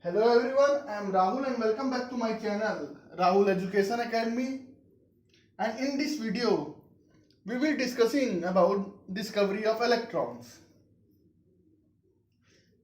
Hello everyone, I am Rahul and welcome back to my channel Rahul Education Academy. And in this video, we will discussing about discovery of electrons.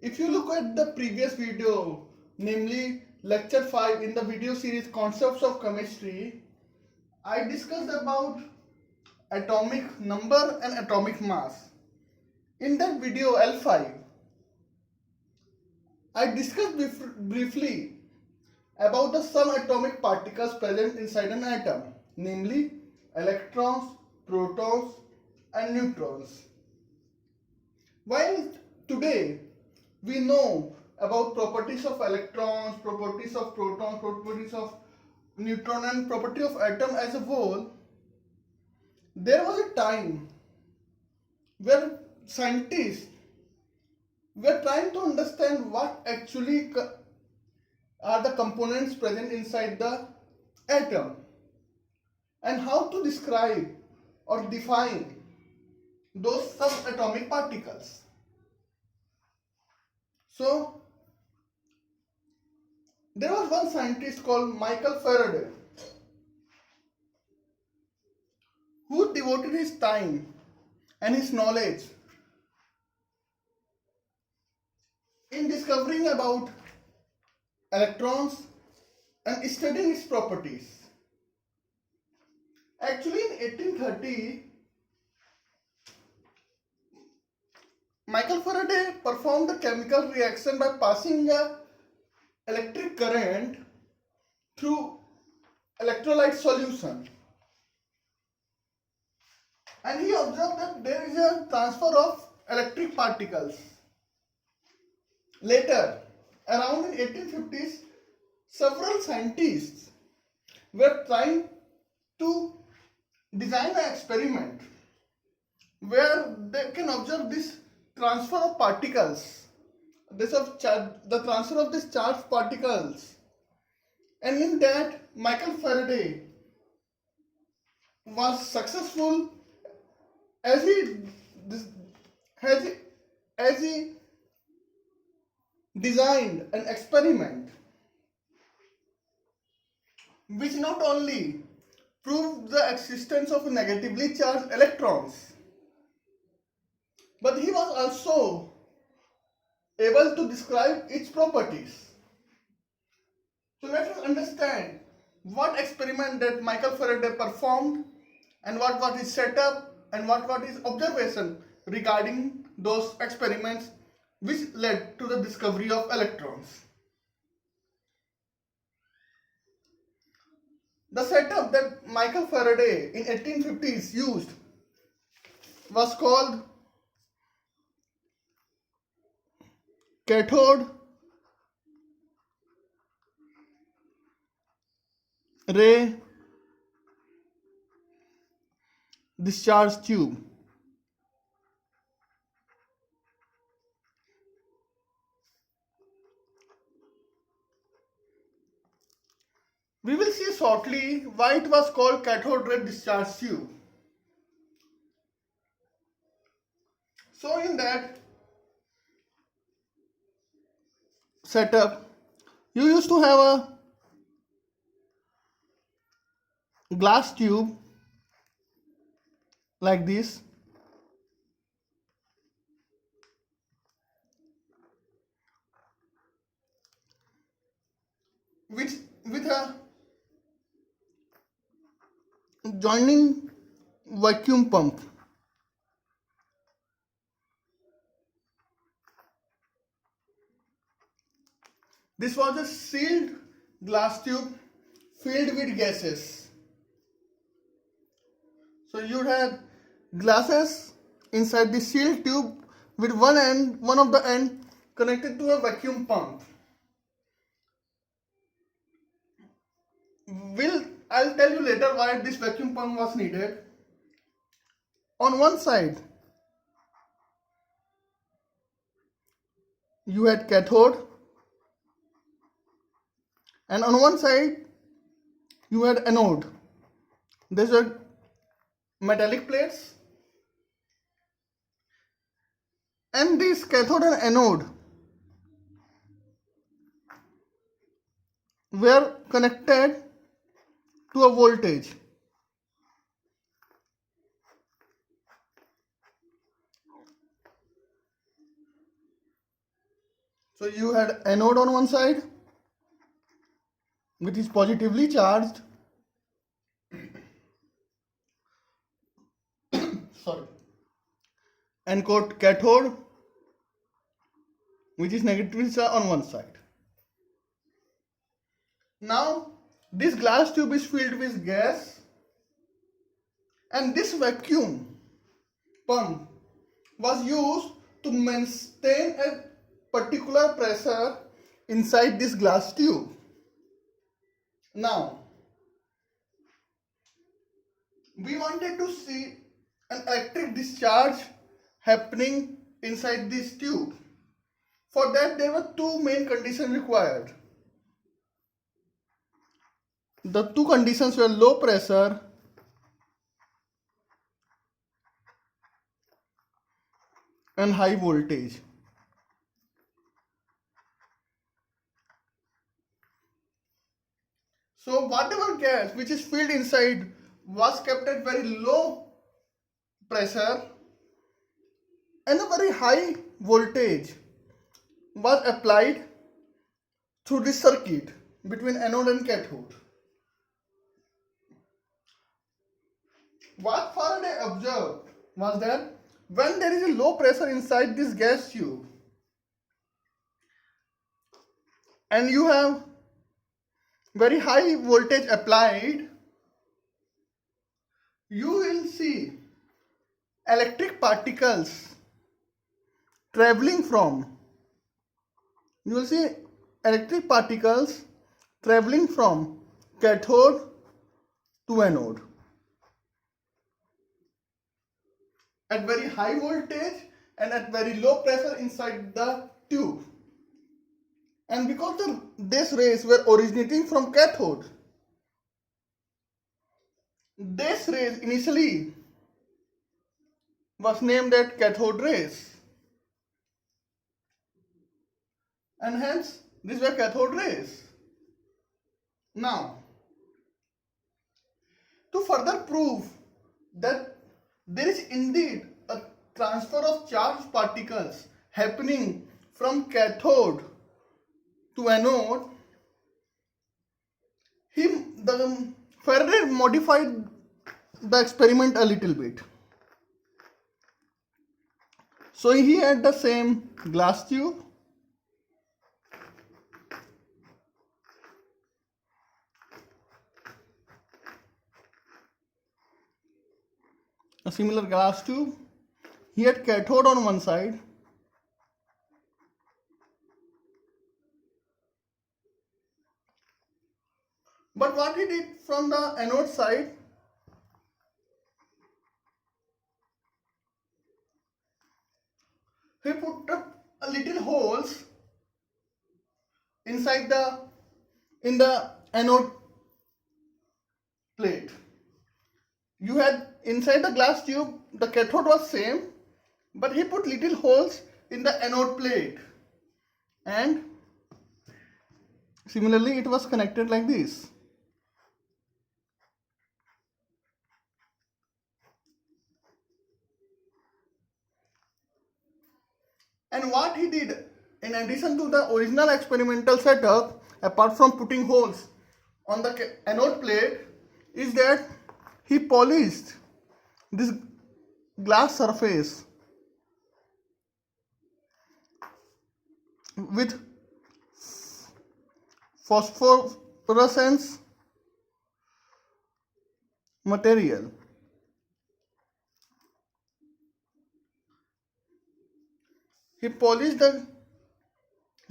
If you look at the previous video, namely lecture 5 in the video series Concepts of Chemistry, I discussed about atomic number and atomic mass. In that video L5, I discussed briefly about the subatomic particles present inside an atom, namely electrons, protons, and neutrons. While today we know about properties of electrons, properties of protons, properties of neutron, and property of atom as a whole, there was a time where scientists were trying to understand what actually are the components present inside the atom and how to describe or define those subatomic particles. So there was one scientist called Michael Faraday who devoted his time and his knowledge in discovering about electrons and studying its properties. Actually, in 1830, Michael Faraday performed a chemical reaction by passing a electric current through electrolyte solution. And he observed that there is a transfer of electric particles. Later, around in 1850s, several scientists were trying to design an experiment where they can observe this transfer of particles, the transfer of these charged particles. And in that, Michael Faraday was successful as he designed an experiment which not only proved the existence of negatively charged electrons, but he was also able to describe its properties. So let us understand what experiment that Michael Faraday performed and what was his setup and what was his observation regarding those experiments which led to the discovery of electrons. The setup that Michael Faraday in 1850s used was called cathode ray discharge tube. We will see shortly why it was called cathode ray discharge tube. So in that setup, you used to have a glass tube like this, which with a joining vacuum pump. This was a sealed glass tube filled with gases. So you had glasses inside the sealed tube with one of the end connected to a vacuum pump. I'll tell you later why this vacuum pump was needed. On one side, you had cathode, and on one side, you had anode. These are metallic plates, and this cathode and anode were connected to a voltage. So you had anode on one side, which is positively charged. Sorry. And cathode, which is negatively charged on one side. Now, this glass tube is filled with gas, and this vacuum pump was used to maintain a particular pressure inside this glass tube. Now, we wanted to see an electric discharge happening inside this tube. For that, there were two main conditions required. The two conditions were low pressure and high voltage. So whatever gas which is filled inside was kept at very low pressure, and a very high voltage was applied through this circuit between anode and cathode. What Faraday observed was that when there is a low pressure inside this gas tube and you have very high voltage applied, you will see electric particles traveling from cathode to anode at very high voltage and at very low pressure inside the tube. And because these rays were originating from cathode, this rays initially was named as cathode rays, and hence these were cathode rays. Now, to further prove that there is indeed a transfer of charged particles happening from cathode to anode, Faraday modified the experiment a little bit. So he had the same glass tube, a similar glass tube. He had cathode on one side, but what he did from the anode side, he put a little holes inside in the anode plate. You had inside the glass tube, the cathode was same, but he put little holes in the anode plate, and similarly it was connected like this. And what he did, in addition to the original experimental setup, apart from putting holes on the anode plate, is that he polished this glass surface with phosphorescence material. He polished the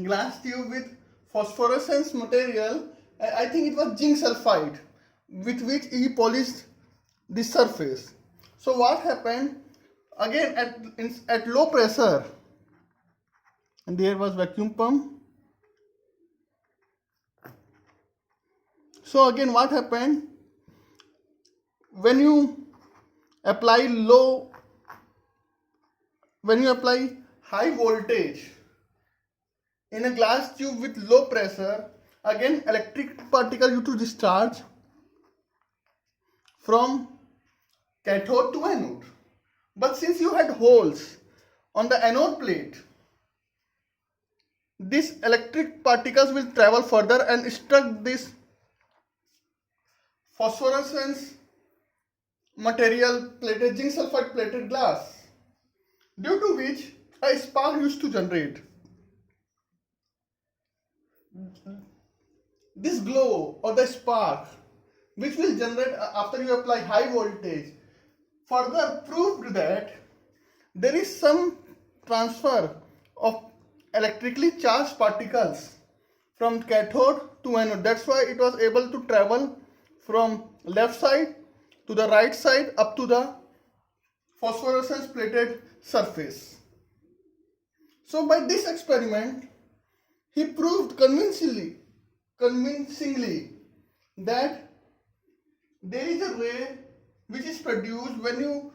glass tube with phosphorescence material. I think it was zinc sulfide, with which he polished the surface. So what happened? Again, at low pressure, and there was vacuum pump. So again, what happened? When you apply high voltage in a glass tube with low pressure, again electric particle used to discharge from cathode to anode. But since you had holes on the anode plate, these electric particles will travel further and struck this phosphorescence material plated zinc sulfide plated glass, due to which a spark used to generate. This glow or the spark which will generate after you apply high voltage further proved that there is some transfer of electrically charged particles from cathode to anode. That's why it was able to travel from left side to the right side up to the phosphorescence plated surface. So by this experiment, he proved convincingly that there is a ray which is produced when you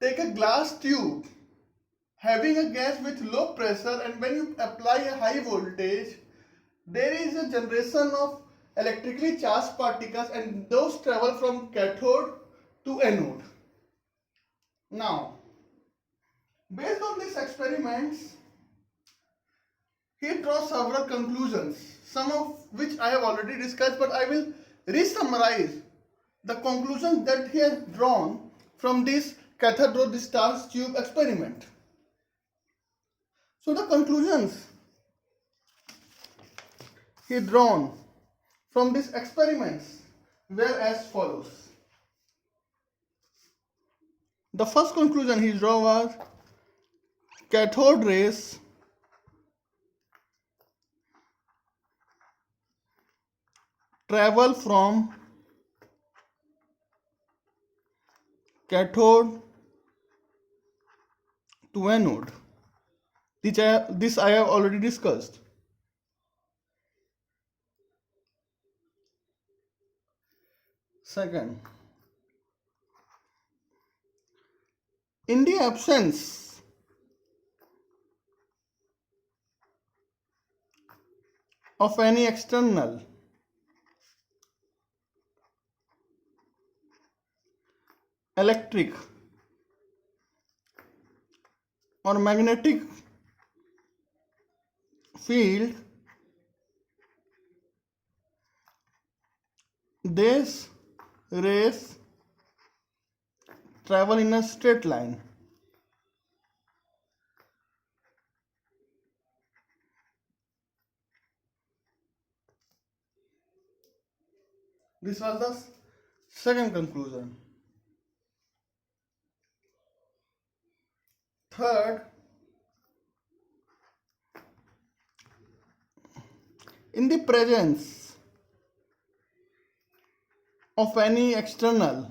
take a glass tube having a gas with low pressure, and when you apply a high voltage, there is a generation of electrically charged particles, and those travel from cathode to anode. Now, based on these experiments, he draws several conclusions, some of which I have already discussed, but I will re-summarize the conclusions that he has drawn from this cathode discharge tube experiment. So the conclusions he drawn from these experiments were as follows. The first conclusion he drew was cathode rays travel from cathode to anode. This I have already discussed. Second, in the absence of any external electric or magnetic field, these rays travel in a straight line. This was the second conclusion. Third, in the presence of any external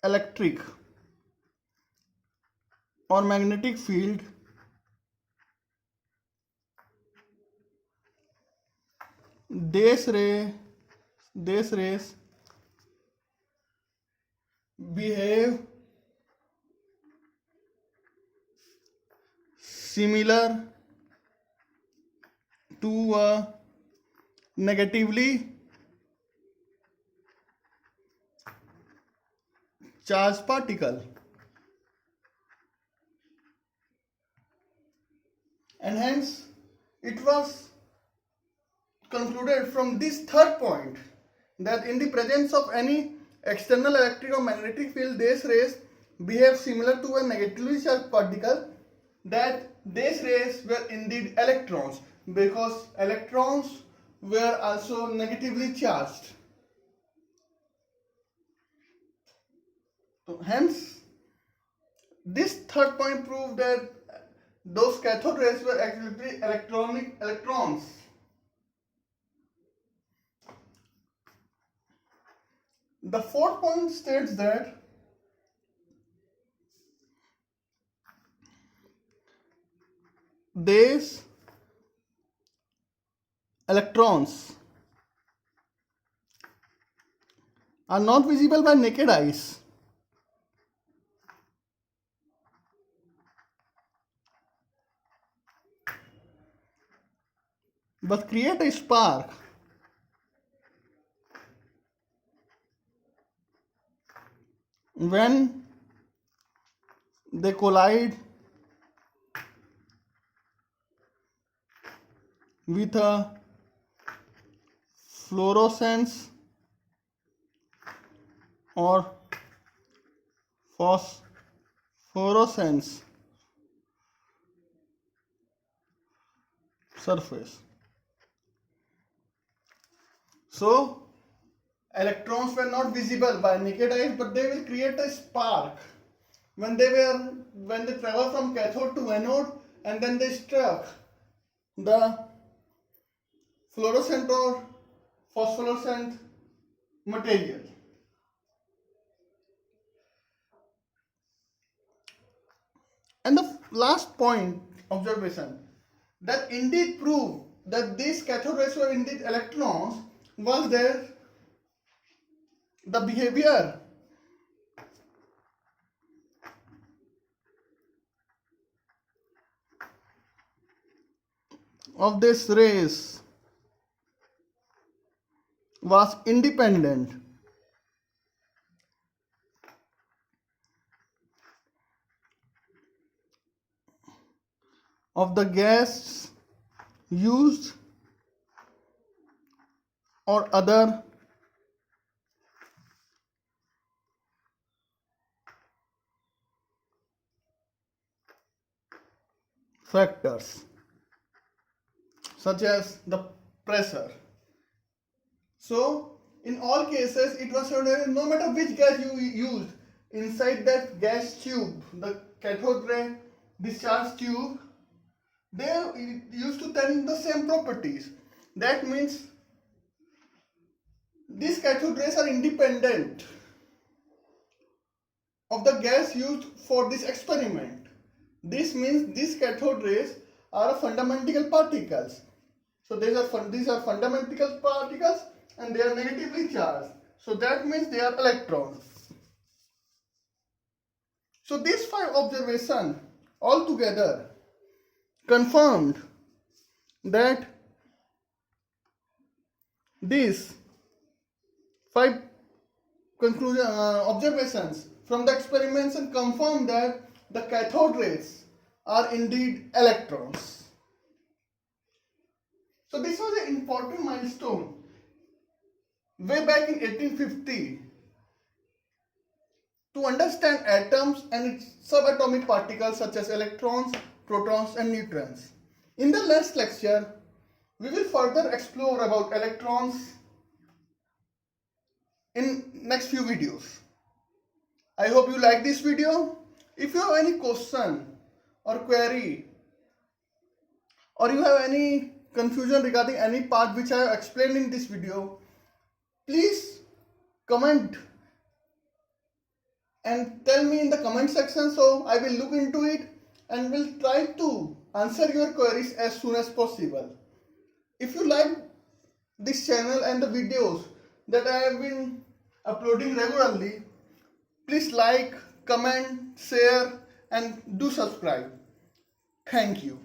electric or magnetic field, these rays behave similar to a negatively charged particle, and hence it was concluded from this third point that in the presence of any external electric or magnetic field, these rays behave similar to a negatively charged particle, that these rays were indeed electrons, because electrons were also negatively charged. So hence, this third point proved that those cathode rays were actually electrons. The fourth point states that these electrons are not visible by naked eyes. but create a spark when they collide with a fluorescence or phosphorescence surface. So electrons were not visible by naked eyes, but they will create a spark when they travel from cathode to anode, and then they struck the fluorescent or phosphorescent material. And the last point observation that indeed proved that these cathode rays were indeed electrons was the behavior of these rays was independent of the gas used or other factors such as the pressure. So in all cases it was shown that no matter which gas you used inside that gas tube, the cathode ray discharge tube, they used to tell the same properties. That means these cathode rays are independent of the gas used for this experiment. This means these cathode rays are fundamental particles. So these are fundamental particles and they are negatively charged. So that means they are electrons. So these 5 observations altogether confirmed that these 5 observations from the experiments and confirm that the cathode rays are indeed electrons. So this was an important milestone way back in 1850 to understand atoms and its subatomic particles such as electrons, protons and neutrons. In the next lecture, we will further explore about electrons in next few videos. I hope you like this video. If you have any question or query, or you have any confusion regarding any part which I have explained in this video, please comment and tell me in the comment section, so I will look into it and will try to answer your queries as soon as possible. If you like this channel and the videos that I have been uploading regularly, please like, comment, share and do subscribe. Thank you.